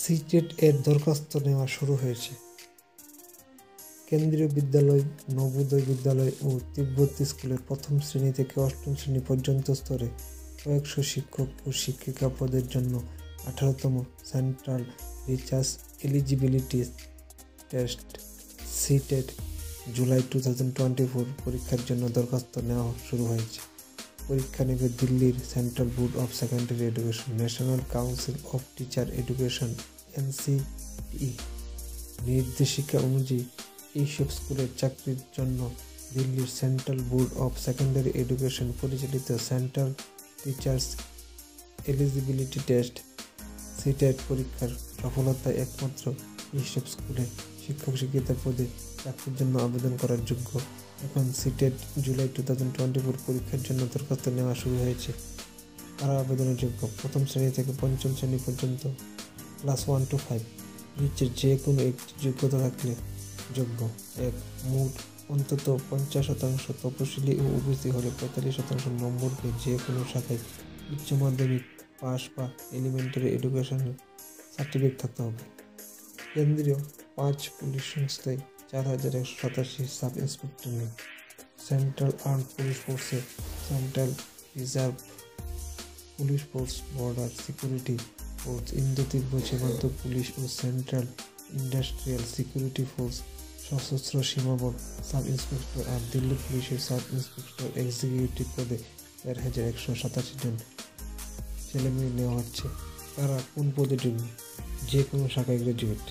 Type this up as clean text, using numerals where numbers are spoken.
CTET এর দরখাস্ত নেওয়া শুরু হয়েছে। কেন্দ্রীয় বিদ্যালয়, নবোদয় বিদ্যালয় ও তিব্বতী স্কুলের প্রথম শ্রেণী থেকে অষ্টম শ্রেণী পর্যন্ত স্তরে কয়েকশো শিক্ষক ও শিক্ষিকা পদের জন্য 18তম Central Teachers Eligibility Test CTET July 2024 পরীক্ষার জন্য দরখাস্ত নেওয়া শুরু হয়েছে। পরীক্ষা নেবে দিল্লির Central Board of Secondary Education, National Council of Teacher Education NCTE নির্দেশিকা অনুযায়ী এইসব স্কুলের চাকরির জন্য দিল্লির Central Board of Secondary Education পরিচালিত Central Teachers Eligibility Test CTET পরীক্ষার সফলতায় একমাত্র এইসব স্কুলে শিক্ষক শিক্ষিকা পদে চাকরির জন্য আবেদন করার যোগ্য। এখন সিটেট জুলাই 2024 পরীক্ষার জন্য দরখাস্ত নেওয়া শুরু হয়েছে। কারা আবেদনের যোগ্য? প্রথম শ্রেণী থেকে পঞ্চম শ্রেণী পর্যন্ত ক্লাস 1 to 5 নিচের যে কোনো একটি যোগ্যতা থাকলে যোগ্য। 1. মোট অন্তত 50% তপশিলি ও ওবিসি হলে 45% নম্বর পেয়ে যে কোনো শাখায় উচ্চ মাধ্যমিক পাস বা এলিমেন্টারি এডুকেশনের সার্টিফিকেট থাকতে হবে। কেন্দ্রীয় 5 পুলিশ সংস্থায় 4187 সাব ইন্সপেক্টর নিয়োগ। সেন্ট্রাল আর্মড পুলিশ ফোর্সে Central Reserve Police Force, Border Security Force, Indo Tibet সীমান্ত পুলিশ ও সেন্ট্রাল ইন্ডাস্ট্রিয়াল সিকিউরিটি ফোর্স সশস্ত্র সীমাবল সাব ইন্সপেক্টর আর দিল্লি পুলিশের সাব ইন্সপেক্টর এক্সিকিউটিভ পদে 4187 জন ছেলেমেয়ে নেওয়া হচ্ছে। তারা কোন পদে যোগ্য? যে কোনো শাখায় গ্রাজুয়েট।